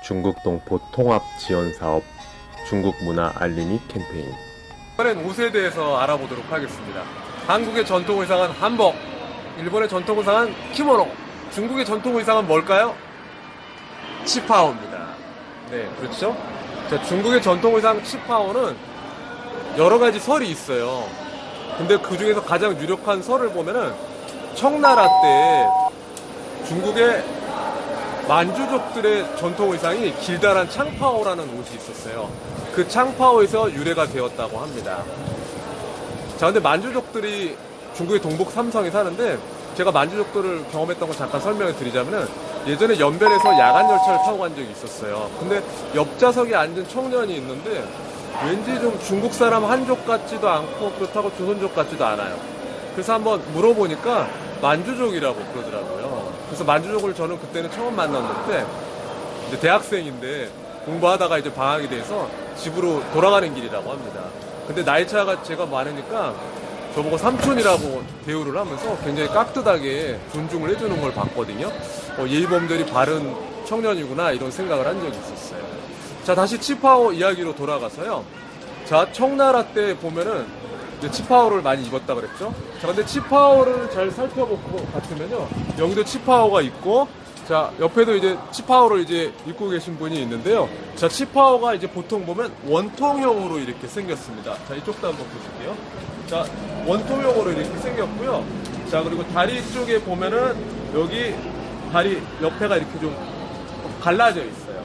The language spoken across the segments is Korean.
중국 동포 통합 지원 사업 중국 문화 알림이 캠페인. 이번엔 옷에 대해서 알아보도록 하겠습니다. 한국의 전통 의상은 한복, 일본의 전통 의상은 키모노, 중국의 전통 의상은 뭘까요? 치파오입니다. 네, 그렇죠? 자, 중국의 전통 의상 치파오는 여러 가지 설이 있어요. 근데 그 중에서 가장 유력한 설을 보면은 청나라 때 중국의 만주족들의 전통 의상이 길다란 창파오라는 옷이 있었어요. 그 창파오에서 유래가 되었다고 합니다. 자, 근데 만주족들이 중국의 동북 삼성에 사는데 제가 만주족들을 경험했던 거 잠깐 설명을 드리자면은 예전에 연변에서 야간 열차를 타고 간 적이 있었어요. 근데 옆좌석에 앉은 청년이 있는데 왠지 좀 중국 사람 한족 같지도 않고 그렇다고 조선족 같지도 않아요. 그래서 한번 물어보니까 만주족이라고 그러더라고요. 그래서 만주족을 저는 그때는 처음 만났는데 이제 대학생인데 공부하다가 이제 방학이 돼서 집으로 돌아가는 길이라고 합니다. 근데 나이 차가 제가 많으니까 저보고 삼촌이라고 대우를 하면서 굉장히 깍듯하게 존중을 해주는 걸 봤거든요. 예의범절이 바른 청년이구나 이런 생각을 한 적이 있었어요. 자, 다시 치파오 이야기로 돌아가서요. 자, 청나라 때 보면은 이제 치파오를 많이 입었다 그랬죠. 자, 근데 치파오를 잘 살펴볼 것 같으면요. 여기도 치파오가 있고, 자, 옆에도 이제 치파오를 이제 입고 계신 분이 있는데요. 자, 치파오가 이제 보통 보면 원통형으로 이렇게 생겼습니다. 자, 이쪽도 한번 보실게요. 자, 원통형으로 이렇게 생겼고요. 자, 그리고 다리 쪽에 보면은 여기 다리 옆에가 이렇게 좀 갈라져 있어요.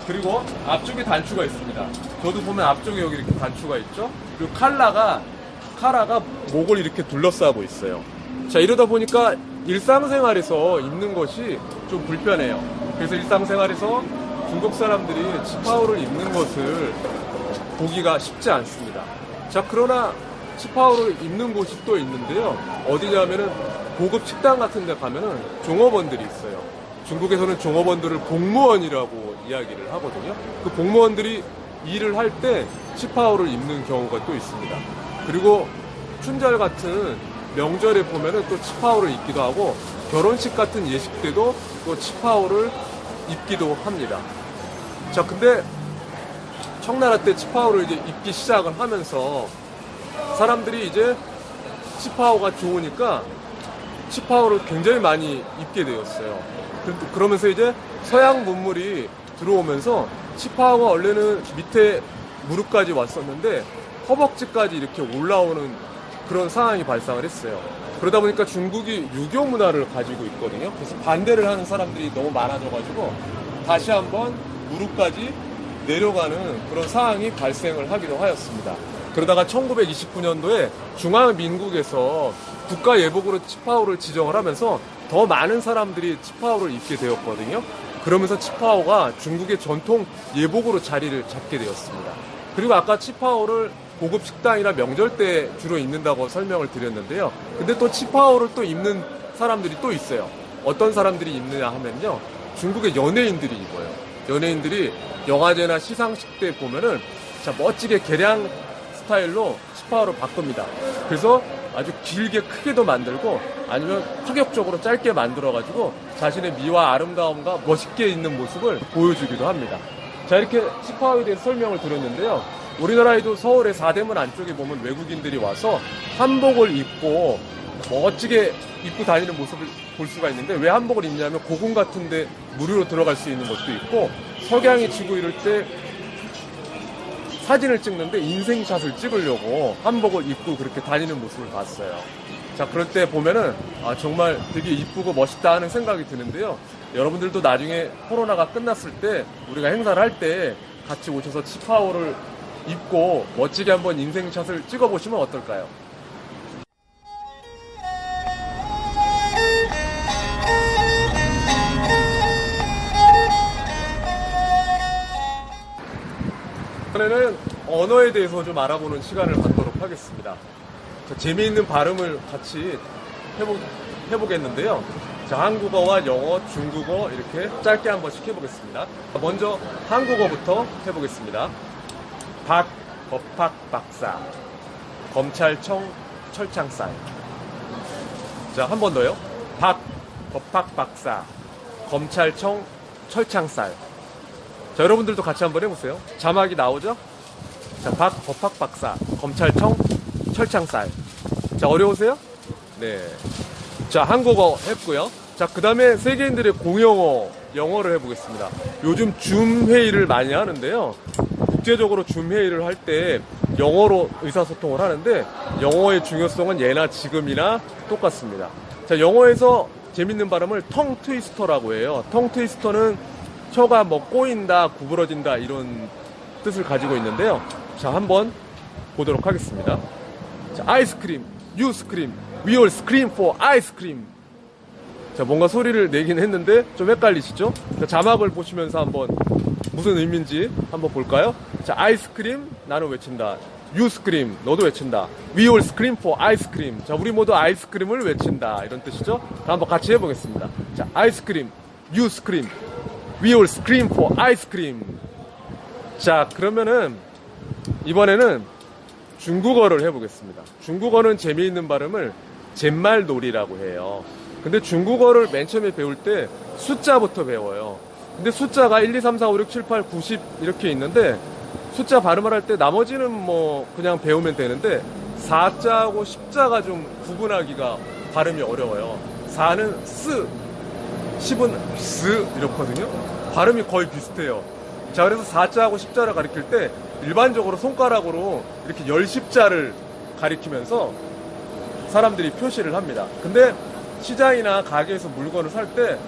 그리고 앞쪽에 단추가 있습니다. 저도 보면 앞쪽에 여기 이렇게 단추가 있죠. 그리고 카라가 목을 이렇게 둘러싸고 있어요. 자, 이러다 보니까 일상생활에서 입는 것이 좀 불편해요. 그래서 일상생활에서 중국 사람들이 치파오를 입는 것을 보기가 쉽지 않습니다. 자, 그러나 치파오를 입는 곳이 또 있는데요. 어디냐면은 고급 식당 같은 데 가면은 종업원들이 있어요. 중국에서는 종업원들을 공무원이라고 이야기를 하거든요. 그 공무원들이 일을 할 때 치파오를 입는 경우가 또 있습니다. 그리고 춘절 같은 명절에 보면은 또 치파오를 입기도 하고 결혼식 같은 예식 때도 또 치파오를 입기도 합니다. 자, 근데 청나라 때 치파오를 이제 입기 시작을 하면서 사람들이 이제 치파오가 좋으니까 치파오를 굉장히 많이 입게 되었어요. 그러면서 이제 서양 문물이 들어오면서 치파오가 원래는 밑에 무릎까지 왔었는데 허벅지까지 이렇게 올라오는 그런 상황이 발생을 했어요. 그러다 보니까 중국이 유교 문화를 가지고 있거든요. 그래서 반대를 하는 사람들이 너무 많아져가지고 다시 한번 무릎까지 내려가는 그런 상황이 발생을 하기도 하였습니다. 그러다가 1929년도에 중화민국에서 국가예복으로 치파오를 지정을 하면서 더 많은 사람들이 치파오를 입게 되었거든요. 그러면서 치파오가 중국의 전통 예복으로 자리를 잡게 되었습니다. 그리고 아까 치파오를 고급 식당이나 명절 때 주로 입는다고 설명을 드렸는데요. 근데 또 치파오를 또 입는 사람들이 또 있어요. 어떤 사람들이 입느냐 하면요. 중국의 연예인들이 입어요. 연예인들이 영화제나 시상식 때 보면은 자, 멋지게 개량 스타일로 치파오를 바꿉니다. 그래서 아주 길게 크게도 만들고 아니면 파격적으로 짧게 만들어가지고 자신의 미와 아름다움과 멋있게 있는 모습을 보여주기도 합니다. 자, 이렇게 치파오에 대해서 설명을 드렸는데요. 우리나라에도 서울의 사대문 안쪽에 보면 외국인들이 와서 한복을 입고 멋지게 입고 다니는 모습을 볼 수가 있는데 왜 한복을 입냐면 고궁 같은데 무료로 들어갈 수 있는 것도 있고 석양이 지고 이럴 때 사진을 찍는데 인생샷을 찍으려고 한복을 입고 그렇게 다니는 모습을 봤어요. 자, 그럴 때 보면은 정말 되게 이쁘고 멋있다 하는 생각이 드는데요. 여러분들도 나중에 코로나가 끝났을 때 우리가 행사를 할 때 같이 오셔서 치파오를 입고 멋지게 한번 인생샷을 찍어보시면 어떨까요? 이번에는 언어에 대해서 좀 알아보는 시간을 갖도록 하겠습니다. 자, 재미있는 발음을 같이 해보겠는데요. 자, 한국어와 영어, 중국어 이렇게 짧게 한 번씩 해보겠습니다. 먼저 한국어부터 해보겠습니다. 박, 법학 박사, 검찰청 철창살. 자, 한 번 더요. 박, 법학 박사, 검찰청 철창살. 자, 여러분들도 같이 한번 해보세요. 자막이 나오죠? 자, 법학 박사, 검찰청, 철창살. 자, 어려우세요? 네. 자, 한국어 했고요. 자, 그 다음에 세계인들의 공용어, 영어를 해보겠습니다. 요즘 줌 회의를 많이 하는데요. 국제적으로 줌 회의를 할 때 영어로 의사소통을 하는데 영어의 중요성은 예나 지금이나 똑같습니다. 자, 영어에서 재밌는 발음을 텅 트위스터라고 해요. 텅 트위스터는 혀가 뭐 꼬인다, 구부러진다 이런 뜻을 가지고 있는데요. 자, 한번 보도록 하겠습니다. 자, 아이스크림, you scream, we all scream for 아이스크림. 자, 뭔가 소리를 내긴 했는데 좀 헷갈리시죠? 자, 자막을 보시면서 한번 무슨 의미인지 한번 볼까요? 자, 아이스크림, 나는 외친다. You scream, 너도 외친다. We all scream for 아이스크림. 자, 우리 모두 아이스크림을 외친다. 이런 뜻이죠? 자, 한번 같이 해보겠습니다. 자, 아이스크림, you scream, we all scream for 아이스크림. 자, 그러면은 이번에는 중국어를 해보겠습니다. 중국어는 재미있는 발음을 잿말놀이라고 해요. 근데 중국어를 맨 처음에 배울 때 숫자부터 배워요. 근데 숫자가 1, 2, 3, 4, 5, 6, 7, 8, 90 이렇게 있는데 숫자 발음을 할 때 나머지는 뭐 그냥 배우면 되는데 4자하고 10자가 좀 구분하기가 발음이 어려워요. 4는 쓰, 10은 스 이렇거든요. 발음이 거의 비슷해요. 자, 그래서 4자하고 10자를 가리킬 때 일반적으로 손가락으로 이렇게 10자를 가리키면서 사람들이 표시를 합니다. 근데 시장이나 가게에서 물건을 살 때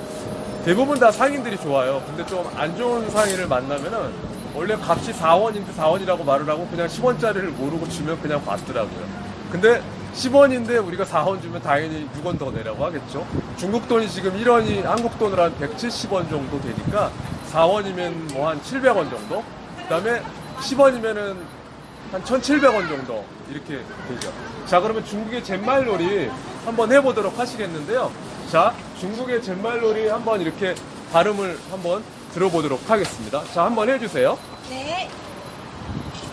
대부분 다 상인들이 좋아요. 근데 좀 안 좋은 상인을 만나면은 원래 값이 4원인데 4원이라고 말을 하고 그냥 10원짜리를 모르고 주면 그냥 받더라고요. 근데 10원인데 우리가 4원 주면 당연히 6원 더 내라고 하겠죠. 중국 돈이 지금 1원이 한국 돈으로 한 170원 정도 되니까 4원이면 뭐 한 700원 정도? 그 다음에 10원이면은 한 1,700원 정도 이렇게 되죠. 자, 그러면 중국의 잿말놀이 한번 해보도록 하시겠는데요. 자, 중국의 잿말놀이 한번 이렇게 발음을 한번 들어보도록 하겠습니다. 자, 한번 해주세요. 네.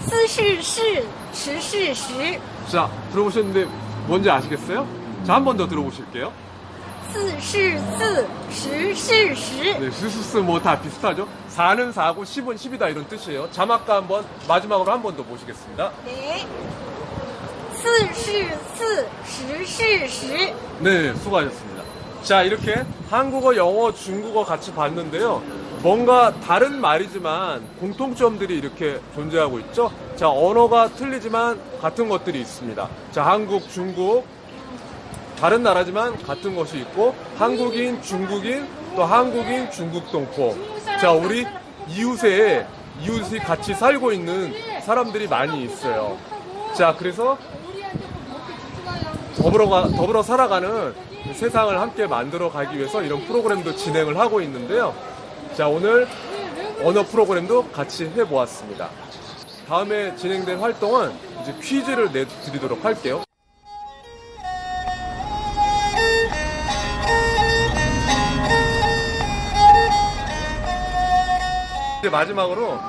四是是，十是十， 자, 들어보셨는데 뭔지 아시겠어요? 자, 한 번 더 들어보실게요. 四是四，十是十。 네, 스스스 뭐 다 비슷하죠? 4는 4고 10은 10이다 이런 뜻이에요. 자막과 한번 마지막으로 한 번 더 보시겠습니다. 네. 四是四，十是十。 네, 수고하셨습니다. 자, 이렇게 한국어, 영어, 중국어 같이 봤는데요. 뭔가 다른 말이지만 공통점들이 이렇게 존재하고 있죠. 자, 언어가 틀리지만 같은 것들이 있습니다. 자, 한국, 중국, 다른 나라지만 같은 것이 있고 한국인, 중국인, 또 한국인, 중국 동포. 자, 우리 이웃이 같이 살고 있는 사람들이 많이 있어요. 자, 그래서 더불어 살아가는 세상을 함께 만들어 가기 위해서 이런 프로그램도 진행을 하고 있는데요. 자, 오늘 언어 프로그램도 같이 해보았습니다. 다음에 진행될 활동은 이제 퀴즈를 내드리도록 할게요. 이제 마지막으로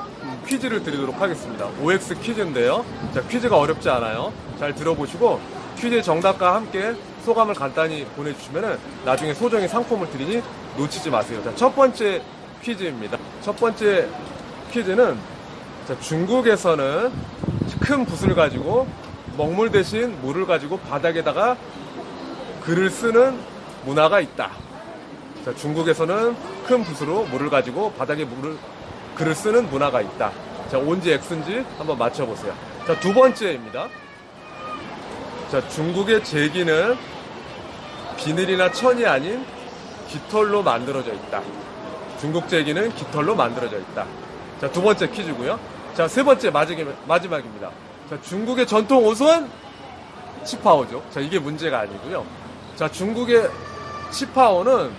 퀴즈를 드리도록 하겠습니다. OX 퀴즈인데요. 자, 퀴즈가 어렵지 않아요. 잘 들어보시고 퀴즈 정답과 함께 소감을 간단히 보내주시면 나중에 소정의 상품을 드리니 놓치지 마세요. 자, 첫 번째 퀴즈입니다. 첫 번째 퀴즈는 자, 중국에서는 큰 붓을 가지고 먹물 대신 물을 가지고 바닥에다가 글을 쓰는 문화가 있다. 자, 중국에서는 큰 붓으로 물을 가지고 바닥에 글을 쓰는 문화가 있다. 자, O인지 X인지 한번 맞춰보세요. 자, 두 번째입니다. 자, 중국의 제기는 비늘이나 천이 아닌 깃털로 만들어져 있다. 중국 제기는 깃털로 만들어져 있다. 자, 두 번째 퀴즈고요. 자, 세 번째 마지막입니다. 자, 중국의 전통 옷은 치파오죠. 자, 이게 문제가 아니고요. 자, 중국의 치파오는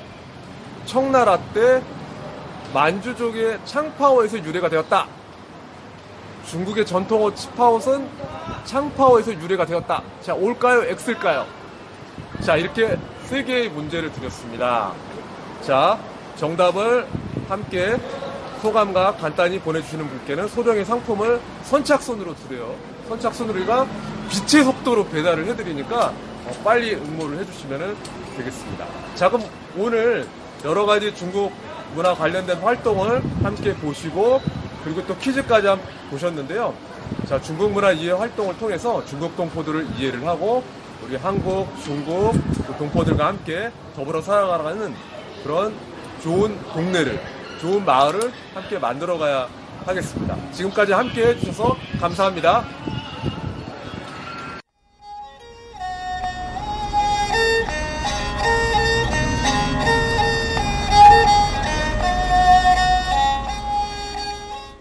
청나라 때 만주족의 창파오에서 유래가 되었다. 중국의 전통옷 치파옷은 창파오에서 유래가 되었다. 자, O일까요? X일까요? 자, 이렇게 세 개의 문제를 드렸습니다. 자, 정답을 함께 소감과 간단히 보내주시는 분께는 소정의 상품을 선착순으로 드려요. 선착순으로가 빛의 속도로 배달을 해드리니까 빨리 응모를 해주시면 되겠습니다. 자, 그럼 오늘 여러 가지 중국 문화 관련된 활동을 함께 보시고 그리고 또 퀴즈까지 보셨는데요. 자, 중국 문화 이해 활동을 통해서 중국 동포들을 이해를 하고 우리 한국, 중국 동포들과 함께 더불어 살아가는 그런 좋은 동네를, 좋은 마을을 함께 만들어가야 하겠습니다. 지금까지 함께 해주셔서 감사합니다.